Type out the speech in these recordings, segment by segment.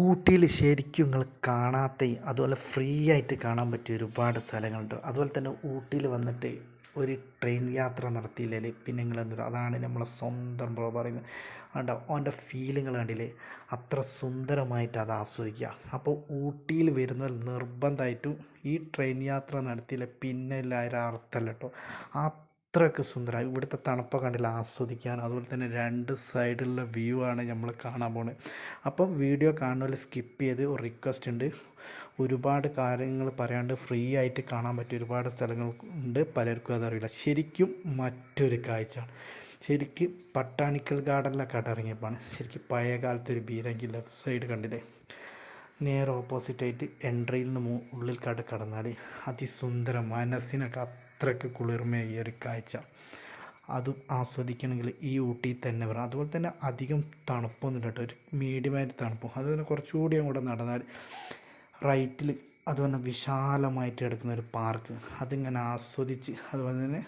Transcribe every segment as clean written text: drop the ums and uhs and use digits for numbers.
ഊട്ടിയിൽ ശരിക്കും നിങ്ങൾ കാണാത്ത അതുപോലെ ഫ്രീ ആയിട്ട് കാണാൻ പറ്റിയ ഒരുപാട് സ്ഥലങ്ങളുണ്ട്. അതുപോലെ തന്നെ ഊട്ടിയിൽ വന്നിട്ട് ഒരു ട്രെയിൻ യാത്ര നടത്തിയില്ലേ പിന്നെ നിങ്ങൾ എന്താ അതാണ് നമ്മളെ സ്വന്തം ബ്രോ പറയുന്നത് കണ്ടോ ഓൻ്റെ ഫീലിങ്ങൾ കണ്ടില്ലേ അത്ര സുന്ദരമായിട്ട് അത് ആസ്വദിക്കുക. അപ്പോൾ ഊട്ടിയിൽ വരുന്നവർ നിർബന്ധമായിട്ടും ഈ ട്രെയിൻ യാത്ര നടത്തിയില്ലേ പിന്നെ ഇല്ല ഒരർത്ഥമല്ല കേട്ടോ. അത്രയ്ക്ക് സുന്ദരമായി ഇവിടുത്തെ തണുപ്പൊക്കെ കണ്ടില്ല ആസ്വദിക്കാൻ. അതുപോലെ തന്നെ രണ്ട് സൈഡിലുള്ള വ്യൂ ആണ് നമ്മൾ കാണാൻ പോകുന്നത്. അപ്പം വീഡിയോ കാണുന്നതിൽ സ്കിപ്പ് ചെയ്ത് ഒരു റിക്വസ്റ്റ് ഉണ്ട്. ഒരുപാട് കാര്യങ്ങൾ പറയാണ്ട് ഫ്രീ ആയിട്ട് കാണാൻ പറ്റിയ ഒരുപാട് സ്ഥലങ്ങൾ ഉണ്ട്, പലർക്കും അതറിയില്ല. ശരിക്കും മറ്റൊരു കാഴ്ചയാണ്. ശരിക്കും പട്ടാണിക്കൽ ഗാർഡനിലൊക്കെ ഇറങ്ങിയപ്പോഴാണ് ശരിക്കും പഴയ കാലത്ത് ഒരു ബീരങ്കി ലെഫ്റ്റ് സൈഡ് കണ്ടില്ലേ, നേരെ ഓപ്പോസിറ്റായിട്ട് എൻട്രിയിൽ നിന്ന് ഉള്ളിൽ കടന്നാൽ അതിസുന്ദരം, മനസ്സിനൊക്കെ അത്രയ്ക്ക് കുളിർമയായ ഒരു കാഴ്ച. അതും ആസ്വദിക്കണമെങ്കിൽ ഈ ഊട്ടിയിൽ തന്നെ വരണം. അതുപോലെ തന്നെ അധികം തണുപ്പൊന്നുമില്ല കേട്ടോ, ഒരു മീഡിയമായിട്ട് തണുപ്പും. അതുപോലെ കുറച്ചുകൂടി അങ്ങോട്ട് നടന്നാൽ റൈറ്റിൽ അതുപോലെ വിശാലമായിട്ട് കിടക്കുന്ന ഒരു പാർക്ക്, അതിങ്ങനെ ആസ്വദിച്ച് അതുപോലെ തന്നെ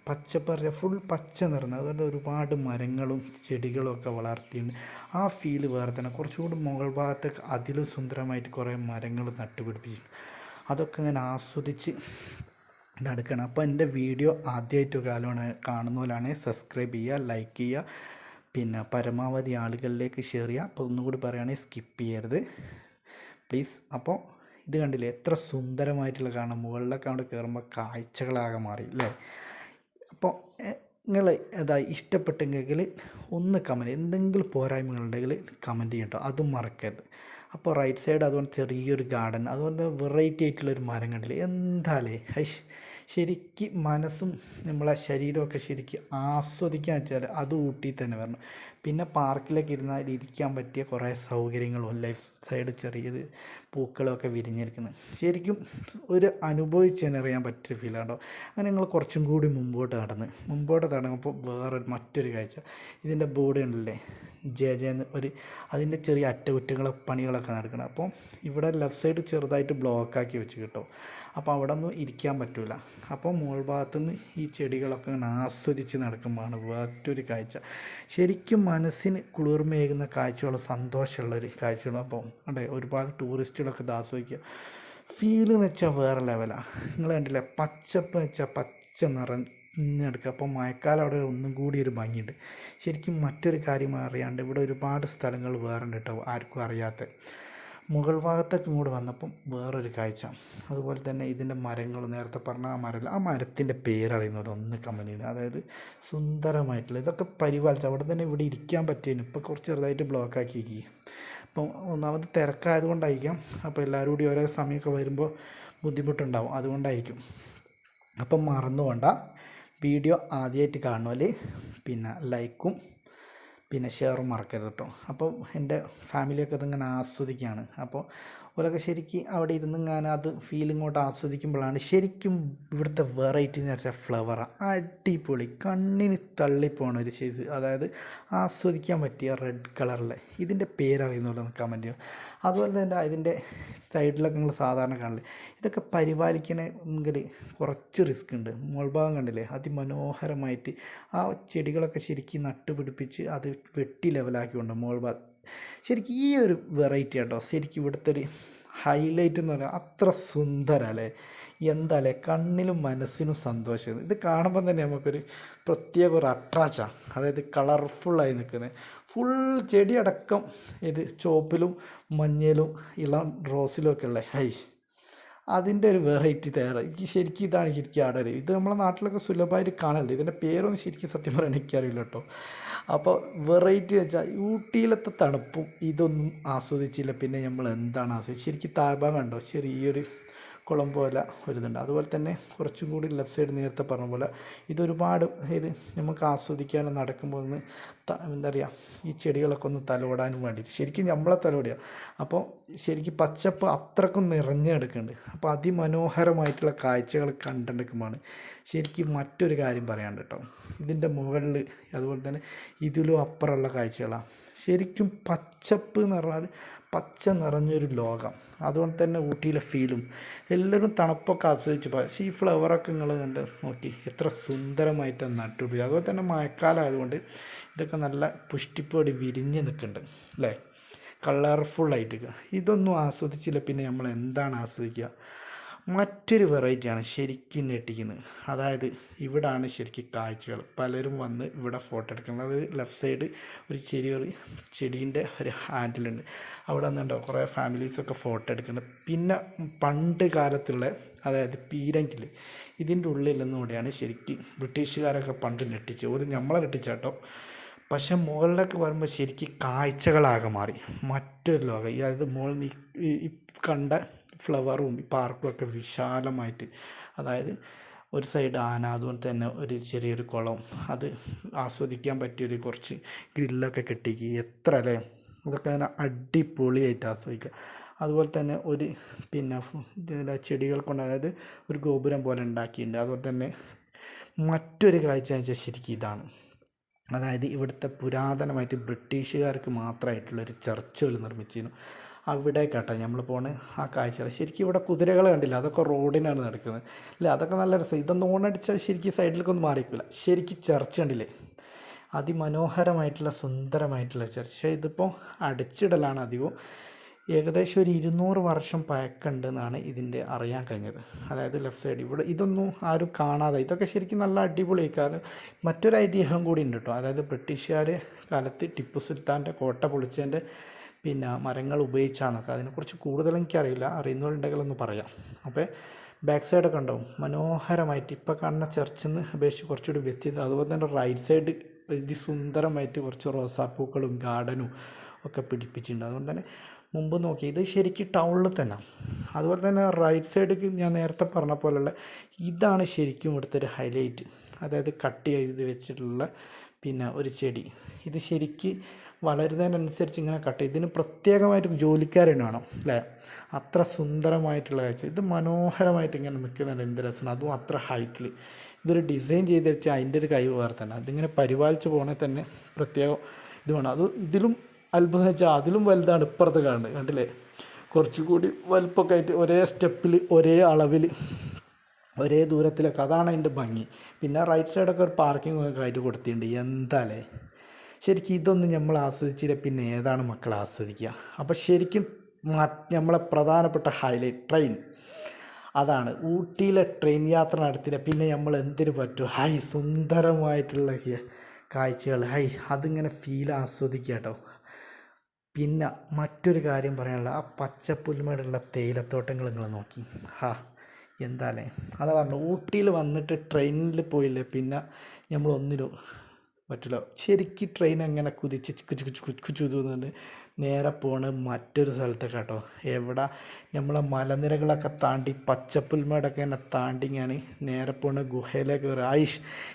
പച്ചപ്പറിച്ച ഫുൾ പച്ച നിറഞ്ഞ അതുപോലെ ഒരുപാട് മരങ്ങളും ചെടികളും ഒക്കെ വളർത്തിയിട്ടുണ്ട്. ആ ഫീല് വേറെ തന്നെ. കുറച്ചുകൂടി മുകൾ ഭാഗത്തൊക്കെ അതിലും സുന്ദരമായിട്ട് കുറേ മരങ്ങൾ നട്ടുപിടിപ്പിച്ചിട്ടുണ്ട്. അതൊക്കെ ഇങ്ങനെ ആസ്വദിച്ച് നടക്കണം. അപ്പോൾ എൻ്റെ വീഡിയോ ആദ്യമായിട്ട് കാണുന്ന പോലെയാണ് സബ്സ്ക്രൈബ് ചെയ്യുക, ലൈക്ക് ചെയ്യുക, പിന്നെ പരമാവധി ആളുകളിലേക്ക് ഷെയർ ചെയ്യുക. അപ്പോൾ ഒന്നുകൂടി പറയുകയാണെങ്കിൽ സ്കിപ്പ് ചെയ്യരുത് പ്ലീസ്. അപ്പോൾ ഇത് കണ്ടില്ലേ എത്ര സുന്ദരമായിട്ടുള്ള കാണാം. മുകളിലൊക്കെ അവിടെ കയറുമ്പോൾ കാഴ്ചകളാകെ മാറി അല്ലേ. അപ്പോൾ നിങ്ങൾ ഇഷ്ടപ്പെട്ടെങ്കിൽ ഒന്ന് കമൻറ്റ്, എന്തെങ്കിലും പോരായ്മകളുണ്ടെങ്കിൽ കമൻറ്റ് ചെയ്യട്ടോ, അതും മറക്കരുത്. അപ്പോൾ റൈറ്റ് സൈഡ് അതുകൊണ്ട് ചെറിയൊരു ഗാർഡൻ, അതുകൊണ്ട് വെറൈറ്റി ആയിട്ടുള്ളൊരു മരം കണ്ടില്ലേ, എന്താലേ ശരിക്കും മനസ്സും നമ്മളെ ശരീരമൊക്കെ ശരിക്കും ആസ്വദിക്കാൻ വെച്ചാൽ അത് ഊട്ടി തന്നെ വരണം. പിന്നെ പാർക്കിലൊക്കെ ഇരുന്നാൽ ഇരിക്കാൻ പറ്റിയ കുറേ സൗകര്യങ്ങളും ലെഫ്റ്റ് സൈഡ് ചെറിയത് പൂക്കളൊക്കെ വിരിഞ്ഞിരിക്കുന്നത് ശരിക്കും ഒരു അനുഭവിച്ച് തന്നെ അറിയാൻ പറ്റിയ ഫീലാണോ. അങ്ങനെ ഞങ്ങൾ കുറച്ചും കൂടി മുമ്പോട്ട് നടന്നപ്പോൾ മറ്റൊരു കാഴ്ച, ഇതിൻ്റെ ബോർഡ് ഉണ്ടല്ലേ ജെ അതിൻ്റെ ചെറിയ പണികളൊക്കെ നടക്കണം. അപ്പോൾ ഇവിടെ ലെഫ്റ്റ് സൈഡ് ചെറുതായിട്ട് ബ്ലോക്കാക്കി വെച്ച് കിട്ടും. അപ്പോൾ അവിടെ ഒന്നും ഇരിക്കാൻ പറ്റില്ല. അപ്പോൾ മുകൾ ഭാഗത്തുനിന്ന് ഈ ചെടികളൊക്കെ ഇങ്ങനെ ആസ്വദിച്ച് നടക്കുമ്പോഴാണ് മറ്റൊരു കാഴ്ച. ശരിക്കും മനസ്സിന് കുളിർമയേകുന്ന കാഴ്ചകളും സന്തോഷമുള്ളൊരു കാഴ്ചകളും. അപ്പോൾ അതെ ഒരുപാട് ടൂറിസ്റ്റുകളൊക്കെ ഇത് ആസ്വദിക്കുക. ഫീല് എന്ന് വെച്ചാൽ വേറെ ലെവലാണ്. നിങ്ങൾ കണ്ടില്ലേ പച്ചപ്പ് വെച്ചാൽ പച്ച നിറഞ്ഞെടുക്കുക. അപ്പോൾ മഴക്കാലം അവിടെ ഒന്നും കൂടി ഒരു ഭംഗിയുണ്ട്. ശരിക്കും മറ്റൊരു കാര്യം അറിയാണ്ട് ഇവിടെ ഒരുപാട് സ്ഥലങ്ങൾ വേറെ ഉണ്ട് കേട്ടോ, ആർക്കും അറിയാത്ത. മുകൾ ഭാഗത്തൊക്കെ ഇങ്ങോട്ട് വന്നപ്പം വേറൊരു കാഴ്ച. അതുപോലെ തന്നെ ഇതിൻ്റെ മരങ്ങൾ നേരത്തെ പറഞ്ഞ ആ മരത്തിൻ്റെ പേരറിയുന്നത് ഒന്ന് കമൻറ്റ് ചെയ്യുന്നത്. അതായത് സുന്ദരമായിട്ടുള്ള ഇതൊക്കെ പരിപാലിച്ച് അവിടെ തന്നെ ഇവിടെ ഇരിക്കാൻ പറ്റിയിരുന്നു. ഇപ്പോൾ കുറച്ച് ചെറുതായിട്ട് ബ്ലോക്കാക്കി വയ്ക്കുക. അപ്പം ഒന്നാമത് തിരക്കായതുകൊണ്ടായിരിക്കാം. അപ്പോൾ എല്ലാവരും കൂടി ഒരേ സമയമൊക്കെ വരുമ്പോൾ ബുദ്ധിമുട്ടുണ്ടാവും, അതുകൊണ്ടായിരിക്കും. അപ്പം മറന്നു വേണ്ട, വീഡിയോ ആദ്യമായിട്ട് കാണുമല്ലേ പിന്നെ ലൈക്കും പിന്നെ ഷെയറും മറക്കരുത് കേട്ടോ. അപ്പോൾ എൻ്റെ ഫാമിലിയൊക്കെ അതിങ്ങനെ ആസ്വദിക്കുകയാണ്. അപ്പോൾ ഓലൊക്കെ ശരിക്കും അവിടെ ഇരുന്ന് ഞാൻ അത് ഫീലിങ്ങോട്ട് ആസ്വദിക്കുമ്പോഴാണ് ശരിക്കും ഇവിടുത്തെ വെറൈറ്റി എന്ന് വെച്ചാൽ ഫ്ലവറാണ്. അടിപൊളി, കണ്ണിന് തള്ളിപ്പോണ ഒരു സൈസ്, അതായത് ആസ്വദിക്കാൻ പറ്റിയ റെഡ് കളറിലെ. ഇതിൻ്റെ പേരറിയുന്നുള്ളൂ കമൻറ്റ് ചെയ്യും. അതുപോലെ തന്നെ ഇതിൻ്റെ സൈഡിലൊക്കെ നിങ്ങൾ സാധാരണ കാണില്ലേ, ഇതൊക്കെ പരിപാലിക്കണമെങ്കിൽ കുറച്ച് റിസ്ക് ഉണ്ട്. മുൾഭാഗം കണ്ടില്ലേ അതിമനോഹരമായിട്ട് ആ ചെടികളൊക്കെ ശരിക്കും നട്ടുപിടിപ്പിച്ച് അത് വെട്ടി ലെവലാക്കിക്കൊണ്ട് മുൾഭാഗം ശരിക്കും ഈ ഒരു വെറൈറ്റി കേട്ടോ ശരിക്കും ഇവിടുത്തെ ഒരു ഹൈലൈറ്റ് എന്ന് പറഞ്ഞാൽ അത്ര സുന്ദരല്ലേ. എന്താല്ലേ കണ്ണിലും മനസ്സിനും സന്തോഷം. ഇത് കാണുമ്പോൾ തന്നെ നമുക്കൊരു പ്രത്യേക ഒരു അട്രാക്റ്റാണ്. അതായത് കളർഫുള്ളായി നിൽക്കുന്നത് ഫുൾ ചെടിയടക്കം ഇത് ചുവപ്പിലും മഞ്ഞയിലും ഇളം റോസിലും ഒക്കെ ഉള്ള അതിൻ്റെ ഒരു വെറൈറ്റി തയ്യാറായി. ശരിക്കും ഇതാണ് ശരിക്കും ആടര്. ഇത് നമ്മളെ നാട്ടിലൊക്കെ സുലഭമായിട്ട് കാണല്ലേ. ഇതിൻ്റെ പേരൊന്നും ശരിക്കും സത്യം പറയാൻ എനിക്കറിയില്ല കേട്ടോ. അപ്പോൾ വെറൈറ്റി വെച്ചാൽ ഊട്ടിയിലത്തെ തണുപ്പും ഇതൊന്നും ആസ്വദിച്ചില്ല പിന്നെ നമ്മൾ എന്താണ് ആസ്വദിച്ചത്. ശരിക്കും താഴ്ഭാഗം കണ്ടോ ചെറിയൊരു കുളം പോലെ ഒരിതുണ്ട്. അതുപോലെ തന്നെ കുറച്ചും കൂടി ലെഫ്റ്റ് സൈഡ് നേരത്തെ പറഞ്ഞ പോലെ ഇതൊരുപാട് നമുക്ക് ആസ്വദിക്കാനും നടക്കുമ്പോൾ ഒന്ന് എന്താ പറയുക ഈ ചെടികളൊക്കെ ഒന്ന് തലോടാനും വേണ്ടിയിട്ട് ശരിക്കും നമ്മളെ തലോടുക. അപ്പോൾ ശരിക്കും പച്ചപ്പ് അത്രക്കും നിറഞ്ഞു കിടക്കുന്നുണ്ട്. അപ്പോൾ അതിമനോഹരമായിട്ടുള്ള കാഴ്ചകൾ കണ്ടെടുക്കുമ്പോഴാണ് ശരിക്കും മറ്റൊരു കാര്യം പറയാണ്ട് കേട്ടോ. ഇതിൻ്റെ മുകളിൽ അതുപോലെ തന്നെ ഇതിലും അപ്പുറമുള്ള കാഴ്ചകളാണ്. ശരിക്കും പച്ചപ്പ് എന്ന് പറഞ്ഞാൽ പച്ച നിറഞ്ഞൊരു ലോകം. അതുകൊണ്ട് തന്നെ ഊട്ടിയിലെ ഫീലും എല്ലാവരും തണുപ്പൊക്കെ ആസ്വദിച്ച്. പക്ഷേ ഈ ഫ്ലവറൊക്കെ നിങ്ങൾ കണ്ട് നോക്കി എത്ര സുന്ദരമായിട്ടാണ് നട്ടുപിടിക്കുക. അതുപോലെ തന്നെ മഴക്കാലം ആയതുകൊണ്ട് ഇതൊക്കെ നല്ല പുഷ്ടിപ്പോടി വിരിഞ്ഞ് നിൽക്കുന്നുണ്ട് അല്ലേ. കളർഫുള്ളായിട്ട്. ഇതൊന്നും ആസ്വദിച്ചില്ല പിന്നെ നമ്മൾ എന്താണ് ആസ്വദിക്കുക? മറ്റൊരു വെറൈറ്റിയാണ് ശരിക്കും ഞെട്ടിക്കുന്നത്. അതായത് ഇവിടാണ് ശരിക്കും കാഴ്ചകൾ. പലരും വന്ന് ഇവിടെ ഫോട്ടോ എടുക്കുന്നത്. ലെഫ്റ്റ് സൈഡ് ഒരു ചെറിയൊരു ചെടീൻ്റെ ഒരു ഹാൻഡിലുണ്ട്. അവിടെ നിന്നുണ്ടോ കുറേ ഫാമിലീസൊക്കെ ഫോട്ടോ എടുക്കുന്നത്. പിന്നെ പണ്ട് കാലത്തുള്ള അതായത് പീരങ്കിൽ ഇതിൻ്റെ ഉള്ളിൽ നിന്നുകൂടെയാണ് ശരിക്കും ബ്രിട്ടീഷുകാരൊക്കെ പണ്ട് ഞെട്ടിച്ച് ഒരു നമ്മളെ ഞെട്ടിച്ചാട്ടോ. പക്ഷെ മുകളിലേക്ക് വരുമ്പോൾ ശരിക്കും കാഴ്ചകളാകെ മാറി. മറ്റൊരു ലോകം. അതായത് മുകളിൽ ഈ കണ്ട ഫ്ലവറും പാർക്കും ഒക്കെ വിശാലമായിട്ട്, അതായത് ഒരു സൈഡ് ആന, അതുപോലെ തന്നെ ഒരു ചെറിയൊരു കുളം, അത് ആസ്വദിക്കാൻ പറ്റിയൊരു കുറച്ച് ഗ്രില്ലൊക്കെ കെട്ടിക്ക് എത്ര അല്ലേ, അതൊക്കെ അങ്ങനെ അടിപൊളിയായിട്ട് ആസ്വദിക്കുക. അതുപോലെ തന്നെ ഒരു പിന്നെ ചെടികൾ കൊണ്ട് അതായത് ഒരു ഗോപുരം പോലെ ഉണ്ടാക്കിയിട്ടുണ്ട്. അതുപോലെ തന്നെ മറ്റൊരു കാഴ്ച എന്ന് വെച്ചാൽ ശരിക്കും ഇതാണ്. അതായത് ഇവിടുത്തെ പുരാതനമായിട്ട് ബ്രിട്ടീഷുകാർക്ക് മാത്രമായിട്ടുള്ളൊരു ചർച്ചുകൾ നിർമ്മിച്ചിരുന്നു. അവിടെ കേട്ടോ നമ്മൾ പോണ ആ കാഴ്ചകൾ. ശരിക്കും ഇവിടെ കുതിരകൾ കണ്ടില്ല, അതൊക്കെ റോഡിനാണ് നടക്കുന്നത് അല്ലേ, അതൊക്കെ നല്ല രസം. ഇതൊന്നും ഓണടിച്ചാൽ ശരിക്കും സൈഡിലേക്കൊന്നും മാറിക്കില്ല. ശരിക്കും ചർച്ച കണ്ടില്ലേ, അതിമനോഹരമായിട്ടുള്ള സുന്ദരമായിട്ടുള്ള ചർച്ച. ഇതിപ്പോൾ അടച്ചിടലാണ് അധികവും. ഏകദേശം ഒരു 200 വർഷം പഴക്കമുണ്ടെന്നാണ് ഇതിൻ്റെ അറിയാൻ കഴിഞ്ഞത്. അതായത് ലെഫ്റ്റ് സൈഡ് ഇവിടെ ഇതൊന്നും ആരും കാണാതെ, ഇതൊക്കെ ശരിക്കും നല്ല അടിപൊളിയായി. കാരണം മറ്റൊരു ഐതിഹ്യം കൂടി ഉണ്ട് കേട്ടോ. അതായത് ബ്രിട്ടീഷുകാർ കാലത്ത് ടിപ്പു സുൽത്താൻ്റെ കോട്ട പൊളിച്ചതിൻ്റെ പിന്നെ മരങ്ങൾ ഉപയോഗിച്ചാന്നൊക്കെ. അതിനെക്കുറിച്ച് കൂടുതൽ എനിക്കറിയില്ല, അറിയുന്നവരുണ്ടെങ്കിൽ ഒന്ന് പറയാം. അപ്പോൾ ബാക്ക് സൈഡൊക്കെ ഉണ്ടാവും മനോഹരമായിട്ട്. ഇപ്പോൾ കാണുന്ന ചർച്ചിൽ നിന്ന് അപേക്ഷിച്ച് കുറച്ചുകൂടി വ്യത്യസ്തം. അതുപോലെ തന്നെ റൈറ്റ് സൈഡ് സുന്ദരമായിട്ട് കുറച്ച് റോസാപ്പൂക്കളും ഗാർഡനും ഒക്കെ പിടിപ്പിച്ചിട്ടുണ്ട്. അതുകൊണ്ട് തന്നെ മുമ്പ് നോക്കി ഇത് ശരിക്കും ടൗണിൽ തന്നെ. അതുപോലെ തന്നെ റൈറ്റ് സൈഡിൽ ഞാൻ നേരത്തെ പറഞ്ഞ പോലെയുള്ള ഇതാണ് ശരിക്കും ഇവിടുത്തെ ഒരു ഹൈലൈറ്റ്. അതായത് കട്ട് ചെയ്ത് വെച്ചിട്ടുള്ള പിന്നെ ഒരു ചെടി. ഇത് ശരിക്ക് വളരുന്നതിനനുസരിച്ച് ഇങ്ങനെ കട്ട് ചെയ്ത് ഇതിന് പ്രത്യേകമായിട്ട് ജോലിക്കാരന് വേണം അല്ലേ, അത്ര സുന്ദരമായിട്ടുള്ള കാഴ്ച. ഇത് മനോഹരമായിട്ട് ഇങ്ങനെ നിൽക്കുന്നുണ്ട്, എന്ത് രസമാണ്. അതും അത്ര ഹൈറ്റിൽ ഇതൊരു ഡിസൈൻ ചെയ്ത് വെച്ചാൽ അതിൻ്റെ ഒരു കഴിവ് വേറെ തന്നെ. അതിങ്ങനെ പരിപാലിച്ച് പോകണേ തന്നെ പ്രത്യേകം ഇത് വേണം. അത് ഇതിലും അത്ഭുതം വെച്ചാൽ അതിലും വലുതാണ് ഇപ്പുറത്ത് കാണുന്നത്, കണ്ടില്ലേ, കുറച്ചുകൂടി വലുപ്പമൊക്കെ ആയിട്ട് ഒരേ സ്റ്റെപ്പിൽ ഒരേ അളവിൽ ഒരേ ദൂരത്തിലൊക്കെ. അതാണ് അതിൻ്റെ ഭംഗി. പിന്നെ റൈറ്റ് സൈഡൊക്കെ ഒരു പാർക്കിംഗ് ഒക്കെ ആയിട്ട് കൊടുത്തിട്ടുണ്ട്. എന്താല്ലേ ശരിക്കും ഇതൊന്നും നമ്മൾ ആസ്വദിച്ചില്ല പിന്നെ ഏതാണ് മക്കൾ ആസ്വദിക്കുക? അപ്പോൾ ശരിക്കും നമ്മളെ പ്രധാനപ്പെട്ട ഹൈലൈറ്റ് ട്രെയിൻ അതാണ്. ഊട്ടിയിലെ ട്രെയിൻ യാത്ര നടത്തില്ല പിന്നെ നമ്മൾ എന്തിനു പറ്റും? സുന്ദരമായിട്ടുള്ള കാഴ്ചകൾ, അതിങ്ങനെ ഫീൽ ആസ്വദിക്കുക കേട്ടോ. പിന്നെ മറ്റൊരു കാര്യം പറയാനുള്ള ആ പച്ചപ്പുൽമേടുള്ള തേയിലത്തോട്ടങ്ങൾ നിങ്ങൾ നോക്കി. എന്താല്ലേ, അതാ പറഞ്ഞു ഊട്ടിയിൽ വന്നിട്ട് ട്രെയിനിൽ പോയില്ലേ പിന്നെ നമ്മൾ ഒന്നിനും പറ്റില്ല. ശരിക്കും ട്രെയിൻ അങ്ങനെ കുതിച്ച് കുച്ചുകുന്നുണ്ട് നേരെ പോണ് മറ്റൊരു സ്ഥലത്തൊക്കെ കേട്ടോ. എവിടെ നമ്മളെ മലനിരകളൊക്കെ താണ്ടി പച്ചപ്പുൽമേടൊക്കെ തന്നെ താണ്ടി ഞാൻ നേരെ പോണ് ഗുഹയിലേക്ക് കയറി.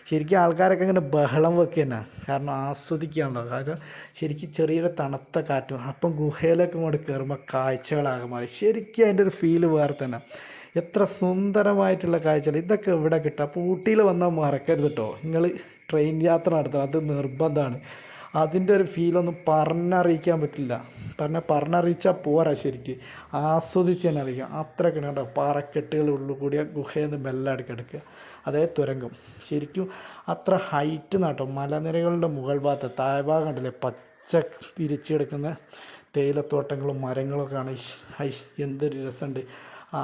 ശരിക്കും ആൾക്കാരൊക്കെ ഇങ്ങനെ ബഹളം വെക്കുക തന്നെ, കാരണം ആസ്വദിക്കുകയാണല്ലോ. കാരണം ശരിക്കും ചെറിയൊരു തണുത്ത കാറ്റും. അപ്പം ഗുഹയിലേക്ക് ഇങ്ങോട്ട് കയറുമ്പോൾ കാഴ്ചകളാകെ മാറി. ശരിക്കും അതിൻ്റെ ഒരു ഫീല് വേറെ തന്നെ. എത്ര സുന്ദരമായിട്ടുള്ള കാഴ്ചകൾ ഇതൊക്കെ ഇവിടെ കിട്ടുക. അപ്പോൾ ഊട്ടിയിൽ വന്നാൽ മറക്കരുത് കേട്ടോ, നിങ്ങൾ ട്രെയിൻ യാത്ര നടത്തണം, അത് നിർബന്ധമാണ്. അതിൻ്റെ ഒരു ഫീലൊന്നും പറഞ്ഞറിയിക്കാൻ പറ്റില്ല. പറഞ്ഞറിയിച്ചാൽ പോരാ, ശരിക്കും ആസ്വദിച്ച് തന്നെ അറിയിക്കാം. അത്രയൊക്കെ കേട്ടോ. പാറക്കെട്ടുകൾ ഉള്ളിൽ കൂടിയ ഗുഹയിൽ നിന്ന് ബെല്ലടിക്ക് എടുക്കുക, അതായത് തുരങ്കം. ശരിക്കും അത്ര ഹൈറ്റ് നാട്ടോ. മലനിരകളുടെ മുകൾ ഭാഗത്ത് താഴ്ഭാഗം കണ്ടില്ലേ, പച്ച പിരിച്ചു കിടക്കുന്ന തേയിലത്തോട്ടങ്ങളും മരങ്ങളൊക്കെ ആണ്. എന്തൊരു രസമുണ്ട്.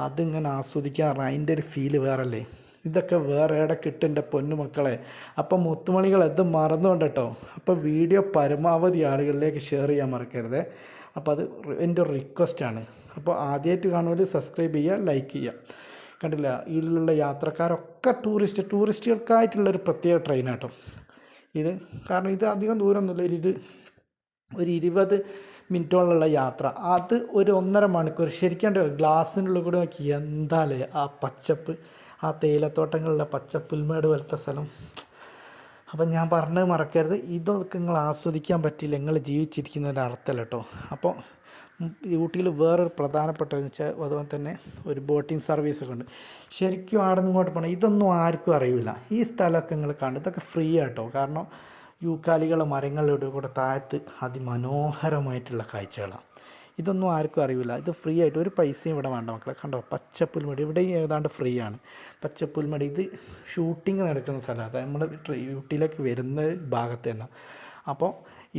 അതിങ്ങനെ ആസ്വദിക്കാറ്, അതിൻ്റെ ഒരു ഫീല് വേറല്ലേ. ഇതൊക്കെ വേറെ എവിടെ കിട്ടും പൊന്നു മക്കളെ. അപ്പം മുത്തുമണികൾ ഇത് മറന്നുകൊണ്ട് കേട്ടോ. അപ്പോൾ വീഡിയോ പരമാവധി ആളുകളിലേക്ക് ഷെയർ ചെയ്യാൻ മറക്കരുത്. അപ്പോൾ അത് എൻ്റെ ഒരു റിക്വസ്റ്റാണ്. അപ്പോൾ ആദ്യമായിട്ട് കാണുമ്പോൾ സബ്സ്ക്രൈബ് ചെയ്യുക, ലൈക്ക് ചെയ്യുക. കണ്ടില്ല, ഇതിലുള്ള യാത്രക്കാരൊക്കെ ടൂറിസ്റ്റുകൾക്കായിട്ടുള്ളൊരു പ്രത്യേക ട്രെയിനാട്ടോ ഇത്. കാരണം ഇത് അധികം ദൂരമൊന്നുമില്ല, ഒരു 20 മിനിറ്റോളമുള്ള യാത്ര. അത് ഒരു 1.5 മണിക്കൂർ. ശരിക്കും ഗ്ലാസ്സിനുള്ളിൽ കൂടെ നോക്കി എന്താലേ ആ പച്ചപ്പ്, ആ തേയിലത്തോട്ടങ്ങളിലെ പച്ചപ്പുൽമേട് പോലത്തെ സ്ഥലം. അപ്പം ഞാൻ പറഞ്ഞത് മറക്കരുത്. ഇതൊക്കെ നിങ്ങൾ ആസ്വദിക്കാൻ പറ്റില്ല, നിങ്ങൾ ജീവിച്ചിരിക്കുന്നതിൻ്റെ അർത്ഥമല്ല കേട്ടോ. അപ്പോൾ ഊട്ടിയിൽ വേറൊരു പ്രധാനപ്പെട്ടതെന്ന് വെച്ചാൽ അതുപോലെ തന്നെ ഒരു ബോട്ടിംഗ് സർവീസൊക്കെ ഉണ്ട്. ശരിക്കും അവിടെ നിന്ന് ഇങ്ങോട്ട് പോകണം, ഇതൊന്നും ആർക്കും അറിയില്ല. ഈ സ്ഥലമൊക്കെ നിങ്ങൾ കാണും, ഇതൊക്കെ ഫ്രീ ആട്ടോ. കാരണം യൂക്കാലികളെ മരങ്ങളുടെ കൂടെ താഴത്ത് അതിമനോഹരമായിട്ടുള്ള കാഴ്ചകളാണ്. ഇതൊന്നും ആർക്കും അറിയില്ല. ഇത് ഫ്രീ ആയിട്ട് ഒരു പൈസയും ഇവിടെ വേണ്ട മക്കളെ. കണ്ടോ പച്ചപ്പുൽമടി, ഇവിടെ ഏതാണ്ട് ഫ്രീ ആണ് പച്ചപ്പുൽമടി. ഇത് ഷൂട്ടിങ് നടക്കുന്ന സ്ഥലമാണ്, നമ്മൾ ഊട്ടിയിലേക്ക് വരുന്ന ഭാഗത്ത് തന്നെ. അപ്പോൾ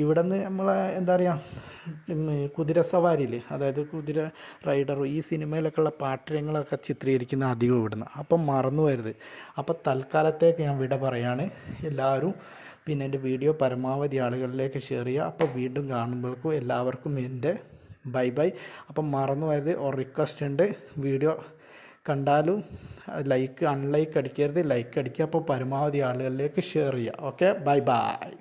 ഇവിടെ നിന്ന് നമ്മളെ എന്താ പറയുക കുതിര സവാരിയിൽ, അതായത് കുതിര റൈഡർ, ഈ സിനിമയിലൊക്കെ ഉള്ള പാട്ടുകളൊക്കെ ചിത്രീകരിക്കുന്ന അധികം ഇവിടുന്ന്. അപ്പം മറന്നു വരുത്. അപ്പം തൽക്കാലത്തേക്ക് ഞാൻ വിട പറയാണ്. എല്ലാവരും പിന്നെ എൻ്റെ വീഡിയോ പരമാവധി ആളുകളിലേക്ക് ഷെയർ ചെയ്യുക. അപ്പോൾ വീണ്ടും കാണുമ്പോഴേക്കും എല്ലാവർക്കും എൻ്റെ ബൈ ബൈ. അപ്പം മറന്നു പോയത് ഒരു റിക്വസ്റ്റ് ഉണ്ട്, വീഡിയോ കണ്ടാലും അൺലൈക്ക് അടിക്കരുത്, ലൈക്ക് അടിക്കുക. അപ്പോൾ പരമാവധി ആളുകളിലേക്ക് ഷെയർ ചെയ്യുക. Okay, bye bye.